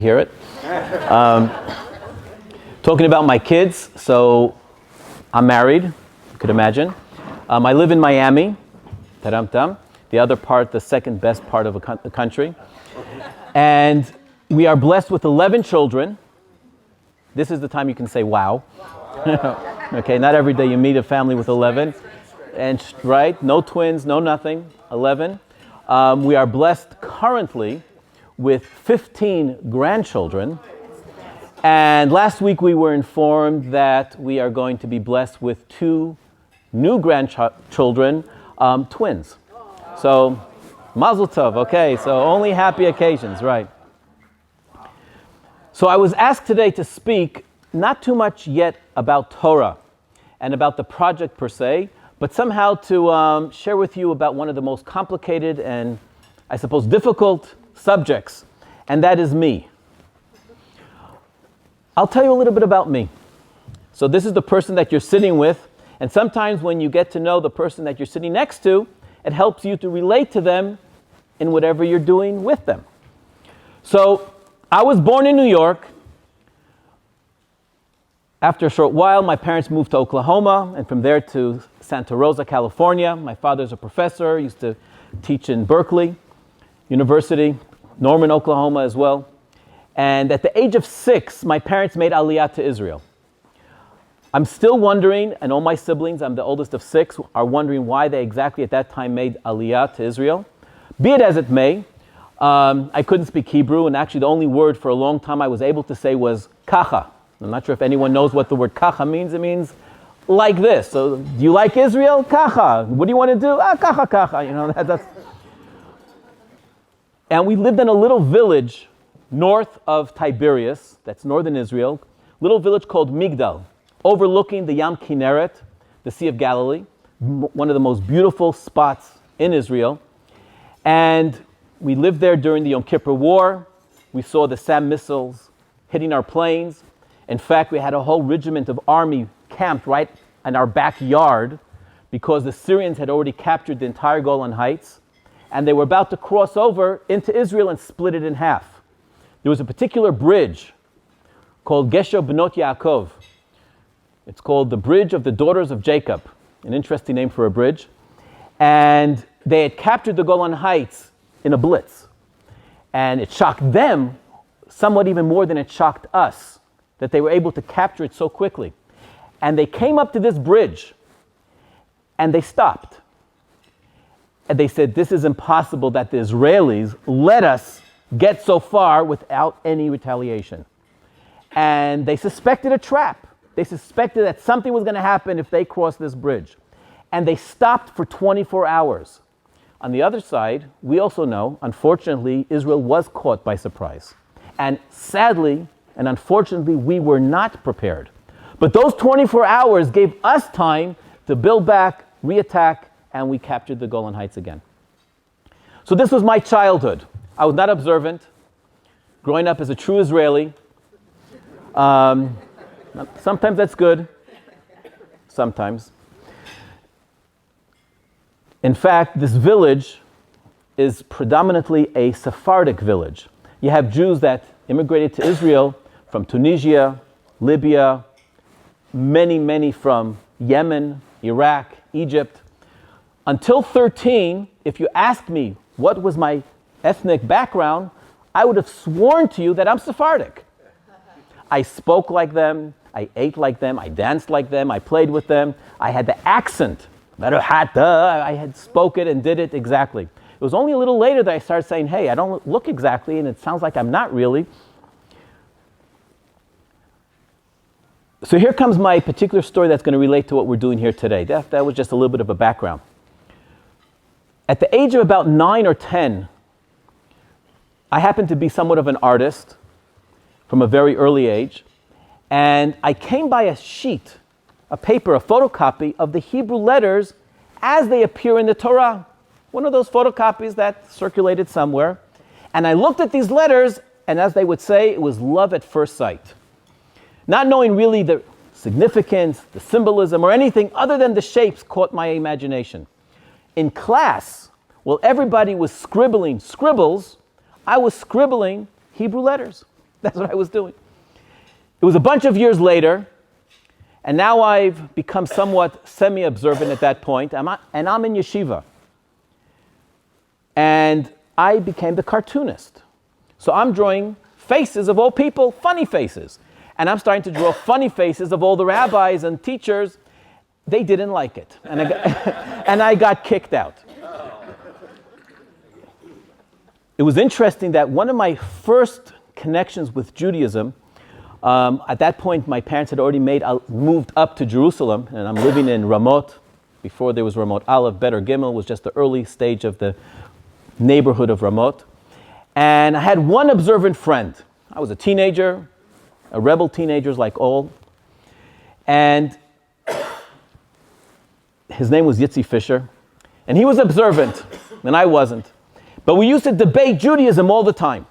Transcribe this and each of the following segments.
Hear it. Talking about my kids. So I'm married, you could imagine. I live in Miami, the other part, the second best part of the country. And we are blessed with 11 children. This is the time you can say, wow. Okay, not every day you meet a family with 11. And right, no twins, no nothing, 11. We are blessed currently with 15 grandchildren. And last week we were informed that we are going to be blessed with 2 new grandchildren, twins. So, mazel tov, okay, so only happy occasions, right. So I was asked today to speak not too much yet about Torah and about the project per se, but somehow to share with you about one of the most complicated and, I suppose, difficult subjects, and that is me. I'll tell you a little bit about me. So this is the person that you're sitting with, and sometimes when you get to know the person that you're sitting next to, it helps you to relate to them in whatever you're doing with them. So I was born in New York. After a short while, my parents moved to Oklahoma, and from there to Santa Rosa, California. My father's a professor, used to teach in Berkeley University, Norman, Oklahoma as well. And at the age of 6, my parents made Aliyah to Israel. I'm still wondering, and all my siblings, I'm the oldest of 6, are wondering why they exactly at that time made Aliyah to Israel. Be it as it may, I couldn't speak Hebrew, and actually the only word for a long time I was able to say was kacha. I'm not sure if anyone knows what the word kacha means. It means like this. So, do you like Israel? Kacha. What do you want to do? Kacha, kacha. You know, that's... And we lived in a little village north of Tiberias, that's northern Israel, little village called Migdal, overlooking the Yam Kinneret, the Sea of Galilee, one of the most beautiful spots in Israel. And we lived there during the Yom Kippur War. We saw the SAM missiles hitting our planes. In fact, we had a whole regiment of army camped right in our backyard because the Syrians had already captured the entire Golan Heights, and they were about to cross over into Israel and split it in half. There was a particular bridge called Gesher Bnot Yaakov. It's called the Bridge of the Daughters of Jacob, an interesting name for a bridge. And they had captured the Golan Heights in a blitz. And it shocked them somewhat even more than it shocked us that they were able to capture it so quickly. And they came up to this bridge and they stopped. And they said, this is impossible that the Israelis let us get so far without any retaliation. And they suspected a trap. They suspected that something was going to happen if they crossed this bridge. And they stopped for 24 hours. On the other side, we also know, unfortunately, Israel was caught by surprise. And sadly, and unfortunately, we were not prepared. But those 24 hours gave us time to build back, reattack, and we captured the Golan Heights again. So this was my childhood. I was not observant, growing up as a true Israeli. Sometimes that's good, sometimes. In fact, this village is predominantly a Sephardic village. You have Jews that immigrated to Israel from Tunisia, Libya, many from Yemen, Iraq, Egypt. Until 13, if you asked me what was my ethnic background, I would have sworn to you that I'm Sephardic. I spoke like them, I ate like them, I danced like them, I played with them. I had the accent. I had spoken and did it exactly. It was only a little later that I started saying, hey, I don't look exactly, and it sounds like I'm not really. So here comes my particular story that's going to relate to what we're doing here today. That was just a little bit of a background. At the age of about 9 or 10, I happened to be somewhat of an artist from a very early age, and I came by a sheet, a paper, a photocopy of the Hebrew letters as they appear in the Torah. One of those photocopies that circulated somewhere. And I looked at these letters, and as they would say, it was love at first sight. Not knowing really the significance, the symbolism, or anything other than the shapes caught my imagination. In class, while everybody was scribbling scribbles, I was scribbling Hebrew letters. That's what I was doing. It was a bunch of years later, and now I've become somewhat semi-observant at that point, and I'm in yeshiva. And I became the cartoonist. So I'm drawing faces of all people, funny faces. And I'm starting to draw funny faces of all the rabbis and teachers. They didn't like it. And I got kicked out. It was interesting that one of my first connections with Judaism, at that point my parents had already moved up to Jerusalem, and I'm living in Ramot. Before there was Ramot Aleph, Bet or Gimel was just the early stage of the neighborhood of Ramot. And I had one observant friend. I was a teenager, a rebel teenager like all. And his name was Yitzi Fisher. And he was observant, and I wasn't. But we used to debate Judaism all the time.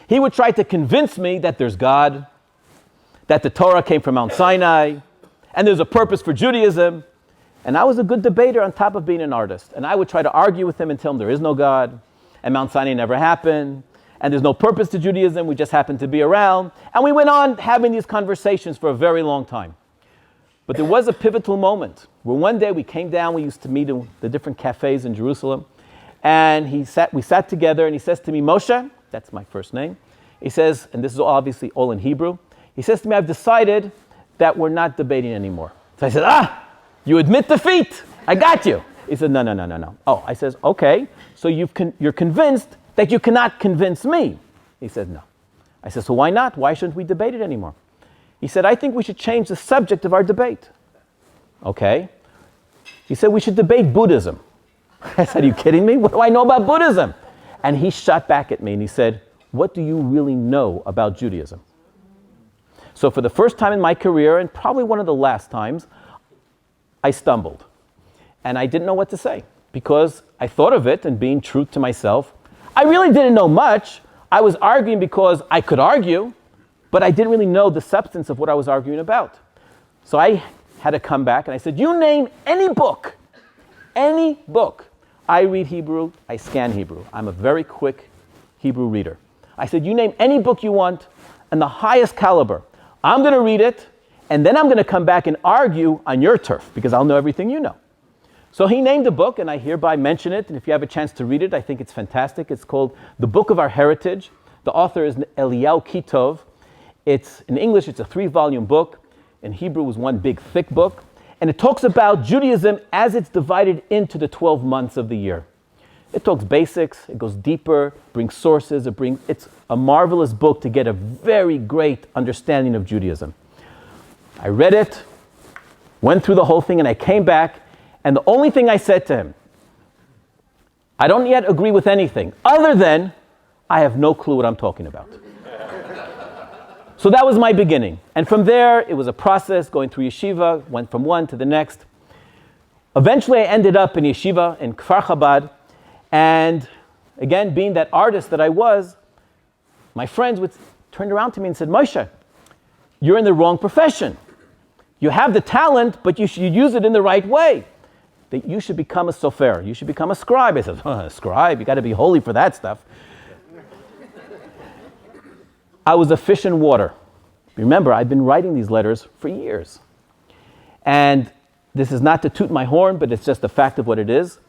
He would try to convince me that there's God, that the Torah came from Mount Sinai, and there's a purpose for Judaism. And I was a good debater on top of being an artist. And I would try to argue with him and tell him there is no God, and Mount Sinai never happened, and there's no purpose to Judaism, we just happen to be around. And we went on having these conversations for a very long time. But there was a pivotal moment where one day we came down, we used to meet in the different cafes in Jerusalem, and we sat together, and he says to me, Moshe, that's my first name, he says, and this is obviously all in Hebrew, he says to me, I've decided that we're not debating anymore. So I said, you admit defeat, I got you. He said, no. Oh, I says, okay, so you're convinced that you cannot convince me. He said, no. I said, so why not? Why shouldn't we debate it anymore? He said, I think we should change the subject of our debate. Okay. He said, we should debate Buddhism. I said, are you kidding me? What do I know about Buddhism? And he shot back at me and he said, what do you really know about Judaism? So for the first time in my career, and probably one of the last times, I stumbled. And I didn't know what to say because I thought of it and being true to myself. I really didn't know much. I was arguing because I could argue, but I didn't really know the substance of what I was arguing about. So I had to come back and I said, you name any book. I read Hebrew, I scan Hebrew. I'm a very quick Hebrew reader. I said, you name any book you want and the highest caliber. I'm going to read it, and then I'm going to come back and argue on your turf because I'll know everything you know. So he named a book, and I hereby mention it. And if you have a chance to read it, I think it's fantastic. It's called The Book of Our Heritage. The author is Kehilah Kedoshah. It's in English, it's a 3-volume book. In Hebrew, it was one big, thick book. And it talks about Judaism as it's divided into the 12 months of the year. It talks basics, it goes deeper, brings sources, it's a marvelous book to get a very great understanding of Judaism. I read it, went through the whole thing, and I came back, and the only thing I said to him, I don't yet agree with anything, other than I have no clue what I'm talking about. So that was my beginning. And from there, it was a process going through yeshiva, went from one to the next. Eventually, I ended up in yeshiva in Kfar Chabad. And again, being that artist that I was, my friends turned around to me and said, Moshe, you're in the wrong profession. You have the talent, but you should use it in the right way. That you should become a sofer. You should become a scribe. I said, a scribe? You got to be holy for that stuff. I was a fish in water. Remember, I've been writing these letters for years. And this is not to toot my horn, but it's just a fact of what it is.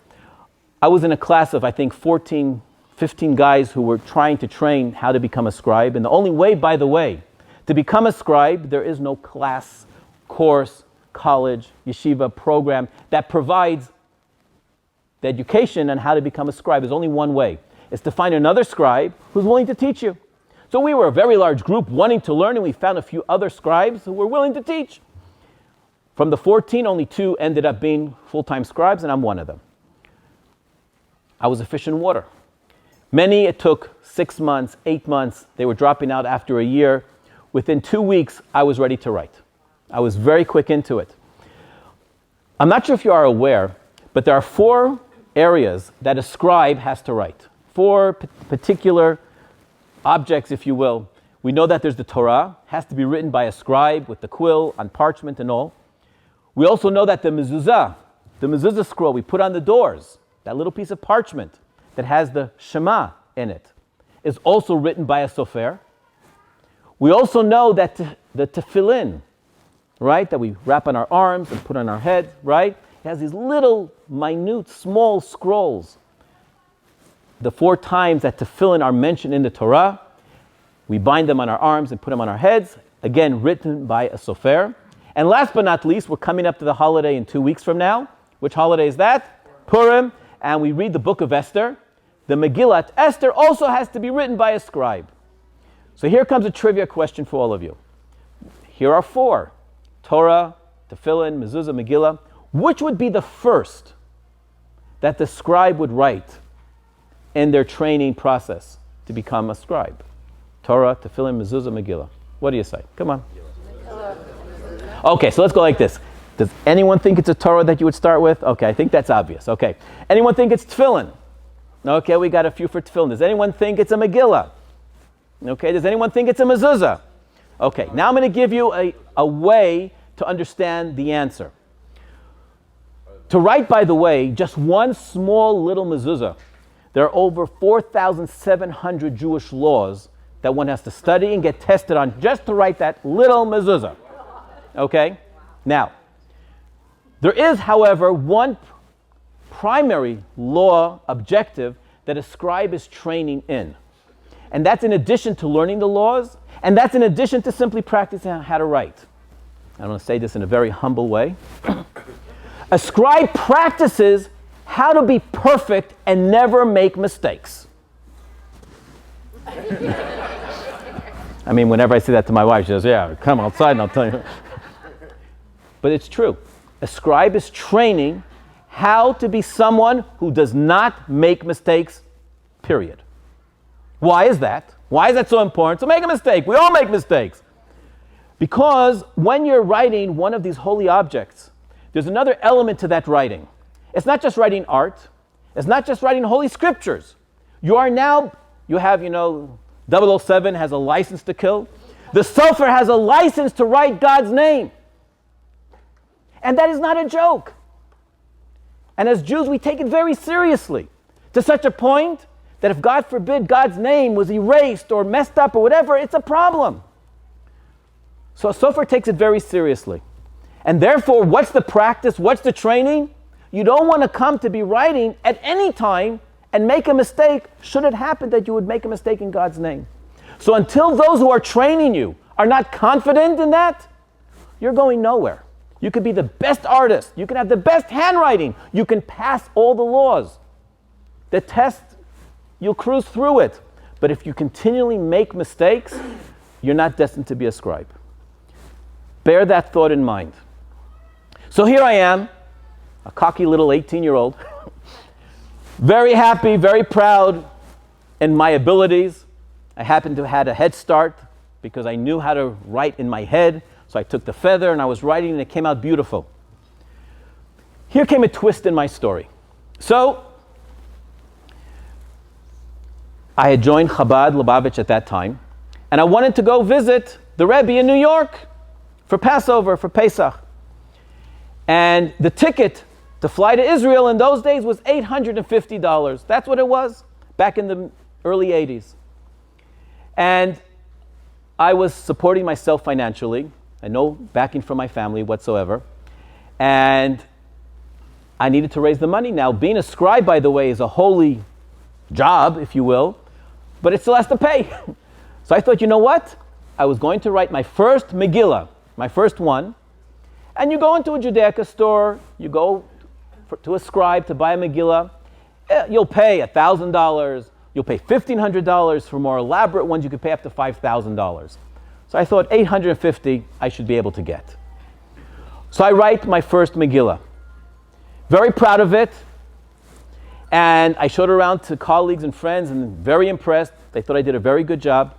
I was in a class of, I think, 14, 15 guys who were trying to train how to become a scribe. And the only way, by the way, to become a scribe, there is no class, course, college, yeshiva program that provides the education on how to become a scribe. There's only one way. It's to find another scribe who's willing to teach you. So we were a very large group wanting to learn, and we found a few other scribes who were willing to teach. From the 14, only 2 ended up being full-time scribes, and I'm one of them. I was a fish in water. Many, it took 6 months, 8 months. They were dropping out after a year. Within 2 weeks, I was ready to write. I was very quick into it. I'm not sure if you are aware, but there are 4 areas that a scribe has to write. 4 particular objects, if you will. We know that there's the Torah, has to be written by a scribe with the quill on parchment and all. We also know that the mezuzah scroll we put on the doors, that little piece of parchment that has the Shema in it, is also written by a sofer. We also know that the tefillin, right, that we wrap on our arms and put on our heads, right? It has these little, minute, small scrolls. The 4 times that tefillin are mentioned in the Torah, we bind them on our arms and put them on our heads, again, written by a sofer. And last but not least, we're coming up to the holiday in 2 weeks from now. Which holiday is that? Purim. And we read the book of Esther. The Megillat Esther also has to be written by a scribe. So here comes a trivia question for all of you. Here are 4. Torah, Tefillin, Mezuzah, Megillah. Which would be the first that the scribe would write in their training process to become a scribe? Torah, Tefillin, Mezuzah, Megillah. What do you say? Come on. Okay, so let's go like this. Does anyone think it's a Torah that you would start with? Okay, I think that's obvious. Okay. Anyone think it's Tefillin? Okay, we got a few for Tefillin. Does anyone think it's a Megillah? Okay, does anyone think it's a Mezuzah? Okay, now I'm going to give you a way to understand the answer. To write, by the way, just one small little mezuzah, there are over 4,700 Jewish laws that one has to study and get tested on just to write that little mezuzah. Okay? Now, there is, however, one primary law objective that a scribe is training in. And that's in addition to learning the laws, and that's in addition to simply practicing how to write. I want to say this in a very humble way. A scribe practices how to be perfect and never make mistakes. I mean, whenever I say that to my wife, she says, yeah, come outside and I'll tell you. But it's true. A scribe is training how to be someone who does not make mistakes, period. Why is that? Why is that so important? So make a mistake. We all make mistakes. Because when you're writing one of these holy objects, there's another element to that writing. It's not just writing art. It's not just writing holy scriptures. You have, 007 has a license to kill. The sofer has a license to write God's name. And that is not a joke. And as Jews, we take it very seriously, to such a point that if, God forbid, God's name was erased or messed up or whatever, it's a problem. So a sofer takes it very seriously. And therefore, what's the practice? What's the training? You don't want to come to be writing at any time and make a mistake, should it happen that you would make a mistake in God's name. So until those who are training you are not confident in that, you're going nowhere. You could be the best artist. You can have the best handwriting. You can pass all the laws. The test, you'll cruise through it. But if you continually make mistakes, you're not destined to be a scribe. Bear that thought in mind. So here I am, a cocky little 18-year-old, very happy, very proud in my abilities. I happened to have had a head start because I knew how to write in my head. So I took the feather and I was writing and it came out beautiful. Here came a twist in my story. So I had joined Chabad Lubavitch at that time, and I wanted to go visit the Rabbi in New York for Passover, for Pesach. And the ticket to fly to Israel in those days was $850. That's what it was back in the early 80s. And I was supporting myself financially. I had no backing from my family whatsoever. And I needed to raise the money. Now, being a scribe, by the way, is a holy job, if you will, but it still has to pay. So I thought, you know what? I was going to write my first Megillah, my first one. And you go into a Judaica store, you go to a scribe to buy a Megillah. You'll pay $1,000. You'll pay $1,500 for more elaborate ones. You could pay up to $5,000. So I thought $850 I should be able to get. So I write my first Megillah. Very proud of it. And I showed it around to colleagues and friends and very impressed. They thought I did a very good job.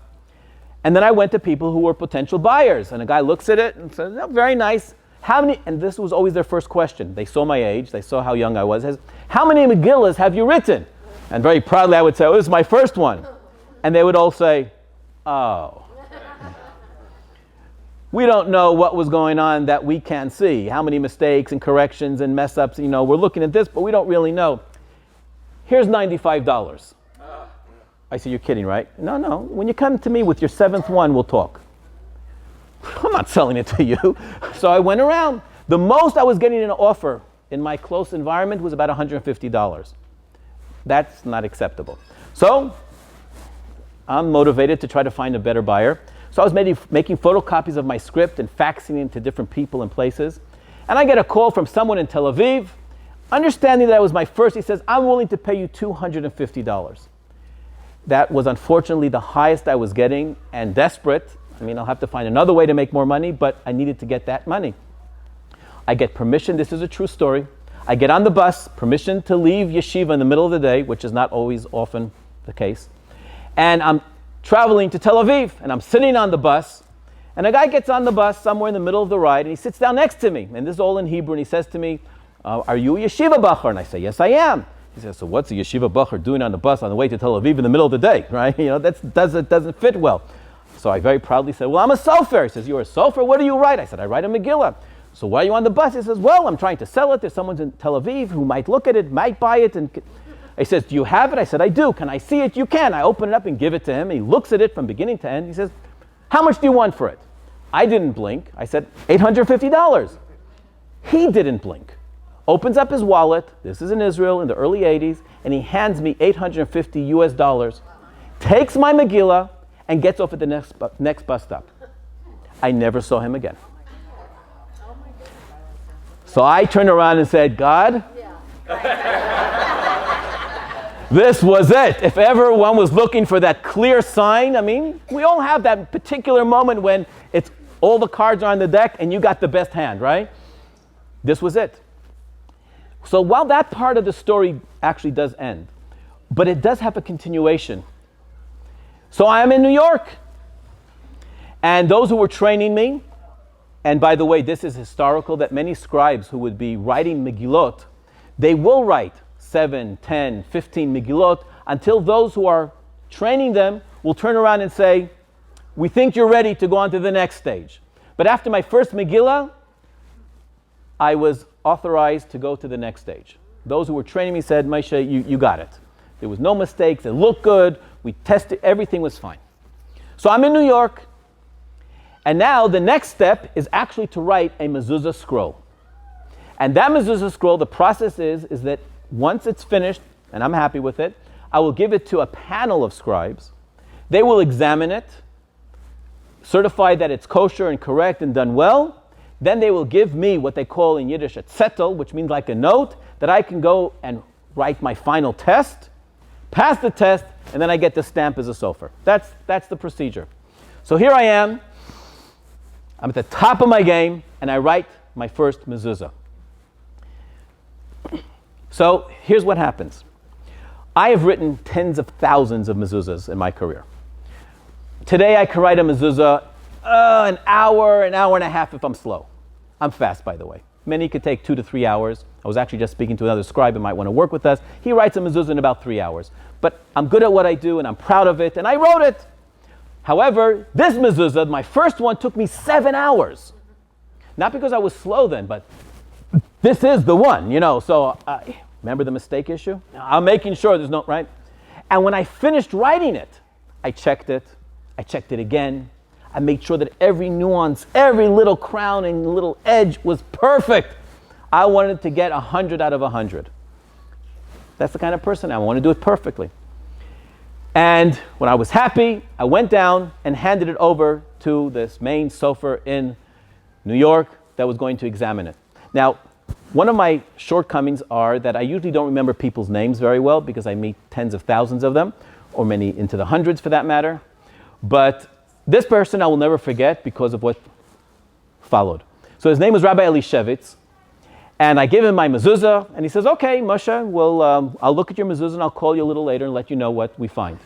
And then I went to people who were potential buyers. And a guy looks at it and says, oh, very nice. How many, and this was always their first question. They saw my age. They saw how young I was. How many Megillahs have you written? And very proudly I would say, oh, this is my first one. And they would all say, oh. We don't know what was going on that we can't see. How many mistakes and corrections and mess ups, we're looking at this, but we don't really know. Here's $95. I say, you're kidding, right? No. When you come to me with your seventh one, we'll talk. I'm not selling it to you. So I went around. The most I was getting an offer in my close environment was about $150. That's not acceptable. So I'm motivated to try to find a better buyer. So I was making photocopies of my script and faxing it to different people and places. And I get a call from someone in Tel Aviv, understanding that it was my first. He says, I'm willing to pay you $250. That was unfortunately the highest I was getting, and desperate. I mean, I'll have to find another way to make more money, but I needed to get that money. I get permission. This is a true story. I get on the bus, permission to leave yeshiva in the middle of the day, which is not always often the case. And I'm traveling to Tel Aviv, and I'm sitting on the bus, and a guy gets on the bus somewhere in the middle of the ride, and he sits down next to me, and this is all in Hebrew, and he says to me, are you a yeshiva bacher? And I say, yes, I am. He says, so what's a yeshiva bacher doing on the bus on the way to Tel Aviv in the middle of the day, right? You know, that doesn't fit well. So I very proudly said, well, I'm a sofer. He says, you're a sofer? What do you write? I said, I write a Megillah. So why are you on the bus? He says, well, I'm trying to sell it. There's someone in Tel Aviv who might look at it, might buy it. And he says, do you have it? I said, I do. Can I see it? You can. I open it up and give it to him. He looks at it from beginning to end. He says, how much do you want for it? I didn't blink. I said, $850. He didn't blink. Opens up his wallet. This is in Israel in the early 80s. And he hands me $850, takes my Megillah, and gets off at the next bus stop. I never saw him again. So I turned around and said, God, this was it. If ever one was looking for that clear sign, I mean, we all have that particular moment when it's all the cards are on the deck and you got the best hand, right? This was it. So while that part of the story actually does end, but it does have a continuation. So I am in New York. And those who were training me, and by the way, this is historical, that many scribes who would be writing Megillot, they will write 7, 10, 15 Megillot until those who are training them will turn around and say, we think you're ready to go on to the next stage. But after my first Megillah, I was authorized to go to the next stage. Those who were training me said, Moshe, you got it. There was no mistakes. It looked good. We tested. Everything was fine. So I'm in New York. And now the next step is actually to write a mezuzah scroll. And that mezuzah scroll, the process is that once it's finished, and I'm happy with it, I will give it to a panel of scribes. They will examine it, certify that it's kosher and correct and done well. Then they will give me what they call in Yiddish a zettel, which means like a note, that I can go and write my final test, pass the test, and then I get the stamp as a sofer. That's the procedure. So here I am. I'm at the top of my game, and I write my first mezuzah. So here's what happens. I have written tens of thousands of mezuzahs in my career. Today I can write a mezuzah an hour and a half if I'm slow. I'm fast, by the way. Many could take 2 to 3 hours. I was actually just speaking to another scribe who might want to work with us. He writes a mezuzah in about 3 hours. But I'm good at what I do, and I'm proud of it, and I wrote it. However, this mezuzah, my first one, took me 7 hours. Not because I was slow then, but this is the one, you know. So remember the mistake issue? I'm making sure there's no, right? And when I finished writing it, I checked it again. I made sure that every nuance, every little crown and little edge was perfect. I wanted to get 100 out of 100. That's the kind of person I want to do it perfectly. And when I was happy, I went down and handed it over to this main sofer in New York that was going to examine it. Now, one of my shortcomings are that I usually don't remember people's names very well because I meet tens of thousands of them, or many into the hundreds for that matter. But this person I will never forget because of what followed. So his name was Rabbi Elishevitz. And I give him my mezuzah, and he says, okay, Moshe, well, I'll look at your mezuzah and I'll call you a little later and let you know what we find.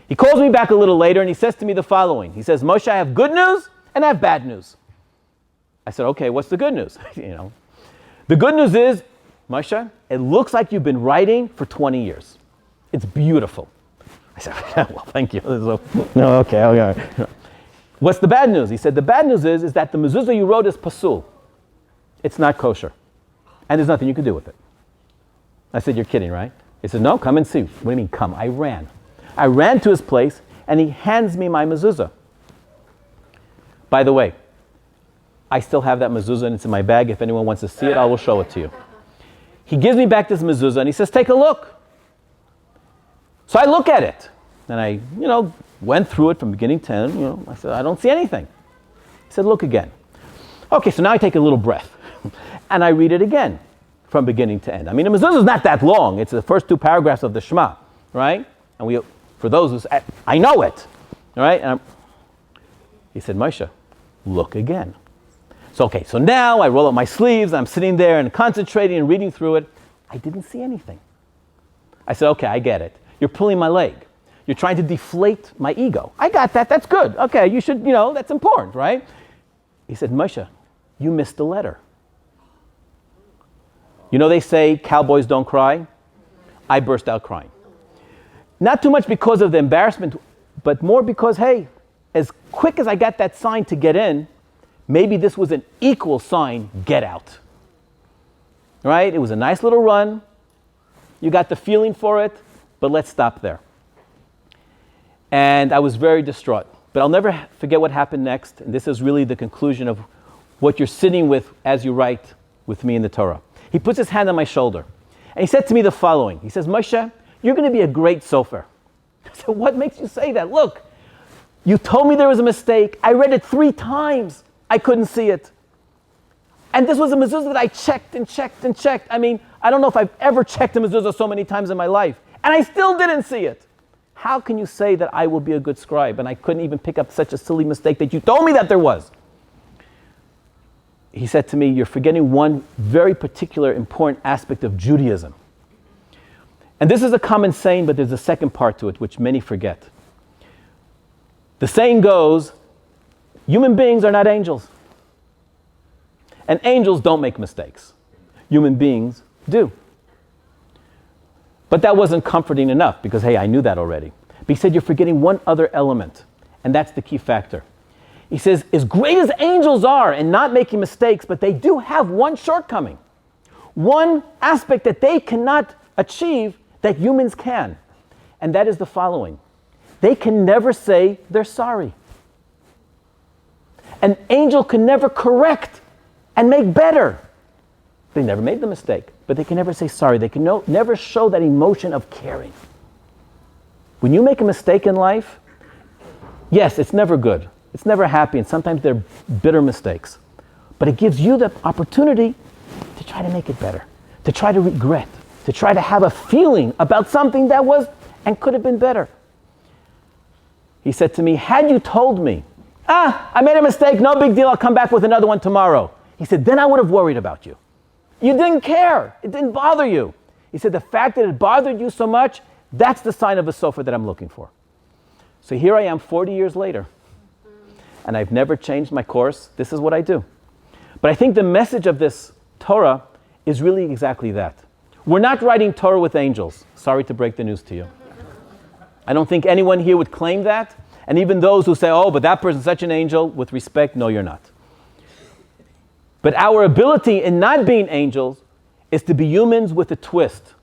He calls me back a little later and he says to me the following. He says, Moshe, I have good news and I have bad news. I said, okay, what's the good news? The good news is, Moshe, it looks like you've been writing for 20 years. It's beautiful. I said, well, thank you. No, okay. What's the bad news? He said, the bad news is that the mezuzah you wrote is pasul. It's not kosher. And there's nothing you can do with it. I said, you're kidding, right? He said, no, come and see. What do you mean, come? I ran. I ran to his place, and he hands me my mezuzah. By the way, I still have that mezuzah and it's in my bag. If anyone wants to see it, I will show it to you. He gives me back this mezuzah and he says, take a look. So I look at it and I, went through it from beginning to end. I said, I don't see anything. He said, look again. Okay, so now I take a little breath and I read it again from beginning to end. I mean, the mezuzah is not that long. It's the first 2 paragraphs of the Shema, right? And for those who say, I know it, all right? And he said, Moshe, look again. So now I roll up my sleeves, I'm sitting there and concentrating and reading through it. I didn't see anything. I said, okay, I get it. You're pulling my leg. You're trying to deflate my ego. I got that, that's good. Okay, you should, that's important, right? He said, Moshe, you missed the letter. They say cowboys don't cry. I burst out crying. Not too much because of the embarrassment, but more because, hey, as quick as I got that sign to get in, maybe this was an equal sign, get out. Right? It was a nice little run. You got the feeling for it, but let's stop there. And I was very distraught. But I'll never forget what happened next. And this is really the conclusion of what you're sitting with as you write with me in the Torah. He puts his hand on my shoulder. And he said to me the following. He says, Moshe, you're going to be a great sofer. I said, what makes you say that? Look, you told me there was a mistake. I read it 3 times. I couldn't see it. And this was a mezuzah that I checked and checked and checked. I mean, I don't know if I've ever checked a mezuzah so many times in my life. And I still didn't see it. How can you say that I will be a good scribe? And I couldn't even pick up such a silly mistake that you told me that there was. He said to me, you're forgetting one very particular important aspect of Judaism. And this is a common saying, but there's a second part to it, which many forget. The saying goes, human beings are not angels. And angels don't make mistakes. Human beings do. But that wasn't comforting enough because, hey, I knew that already. But he said, you're forgetting one other element, and that's the key factor. He says, as great as angels are in not making mistakes, but they do have one shortcoming. One aspect that they cannot achieve that humans can. And that is the following. They can never say they're sorry. An angel can never correct and make better. They never made the mistake, but they can never say sorry. They can never show that emotion of caring. When you make a mistake in life, yes, it's never good. It's never happy, and sometimes they're bitter mistakes. But it gives you the opportunity to try to make it better, to try to regret, to try to have a feeling about something that was and could have been better. He said to me, had you told me, I made a mistake, no big deal, I'll come back with another one tomorrow. He said, then I would have worried about you. You didn't care. It didn't bother you. He said, the fact that it bothered you so much, that's the sign of a sofer that I'm looking for. So here I am 40 years later, and I've never changed my course. This is what I do. But I think the message of this Torah is really exactly that. We're not writing Torah with angels. Sorry to break the news to you. I don't think anyone here would claim that. And even those who say, oh, but that person's such an angel, with respect, no, you're not. But our ability in not being angels is to be humans with a twist.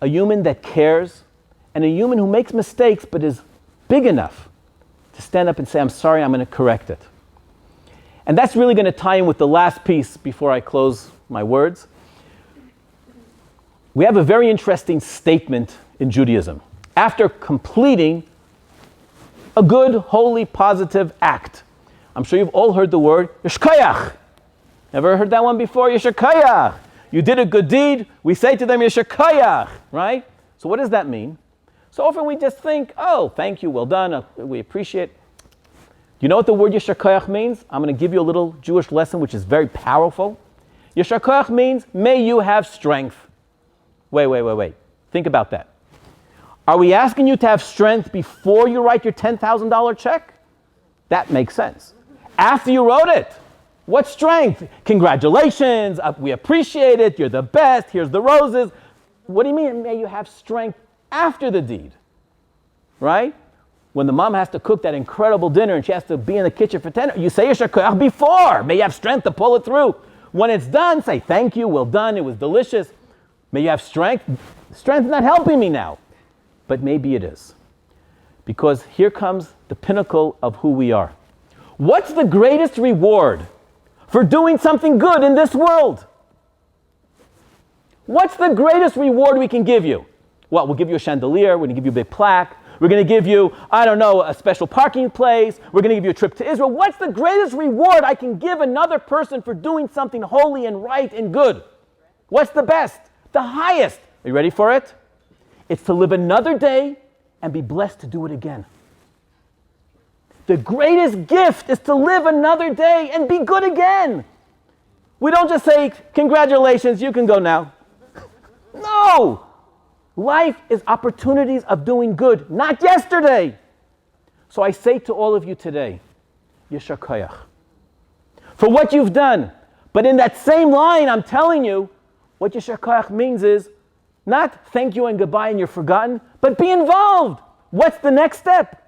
A human that cares, and a human who makes mistakes but is big enough to stand up and say, I'm sorry, I'm going to correct it. And that's really going to tie in with the last piece before I close my words. We have a very interesting statement in Judaism. After completing a good, holy, positive act. I'm sure you've all heard the word Yeshkoyach. Ever heard that one before? Yeshkoyach. You did a good deed, we say to them Yeshkoyach, right? So what does that mean? So often we just think, oh, thank you, well done, we appreciate it. You know what the word Yeshar Koach means? I'm going to give you a little Jewish lesson which is very powerful. Yeshar Koach means, may you have strength. Wait. Think about that. Are we asking you to have strength before you write your $10,000 check? That makes sense. After you wrote it, what strength? Congratulations, we appreciate it, you're the best, here's the roses. What do you mean, may you have strength after the deed? Right? When the mom has to cook that incredible dinner and she has to be in the kitchen for 10, you say Yeshar Koach before. May you have strength to pull it through. When it's done, say thank you, well done, it was delicious. May you have strength. Strength not helping me now. But maybe it is. Because here comes the pinnacle of who we are. What's the greatest reward for doing something good in this world. What's the greatest reward we can give you? Well, we'll give you a chandelier, we're going to give you a big plaque, we're going to give you, I don't know, a special parking place, we're going to give you a trip to Israel. What's the greatest reward I can give another person for doing something holy and right and good? What's the best? The highest. Are you ready for it? It's to live another day and be blessed to do it again. The greatest gift is to live another day and be good again. We don't just say, congratulations, you can go now. No! Life is opportunities of doing good, not yesterday. So I say to all of you today, Yeshar Koyach, for what you've done. But in that same line, I'm telling you, what Yeshar Koyach means is not thank you and goodbye and you're forgotten, but be involved. What's the next step?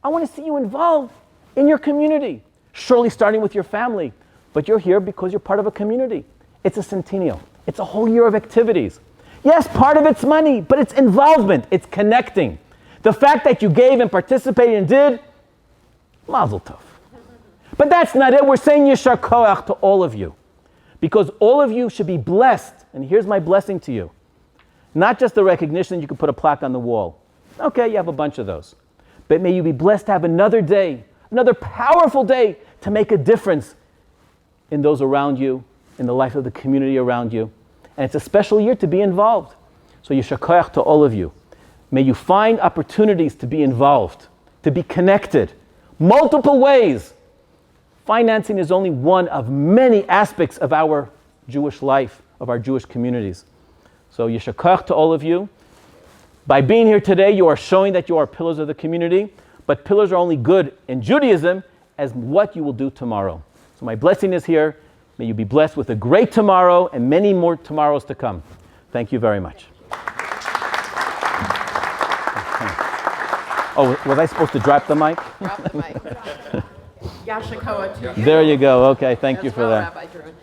I want to see you involved in your community. Surely starting with your family, but you're here because you're part of a community. It's a centennial. It's a whole year of activities. Yes, part of it's money, but it's involvement. It's connecting. The fact that you gave and participated and did, mazel tov. But that's not it. We're saying Yeshar Koach to all of you. Because all of you should be blessed. And here's my blessing to you. Not just the recognition you can put a plaque on the wall. Okay, you have a bunch of those. But may you be blessed to have another day, another powerful day to make a difference in those around you, in the life of the community around you. And it's a special year to be involved. So Yeshar Koach to all of you. May you find opportunities to be involved, to be connected, multiple ways. Financing is only one of many aspects of our Jewish life, of our Jewish communities. So Yeshar Koach to all of you. By being here today, you are showing that you are pillars of the community, but pillars are only good in Judaism as what you will do tomorrow. So my blessing is here. May you be blessed with a great tomorrow and many more tomorrows to come. Thank you very much. Oh, was I supposed to drop the mic? Drop the mic. Yashar Koach to you. There you go. Okay, thank you for that. Rabbi Druin.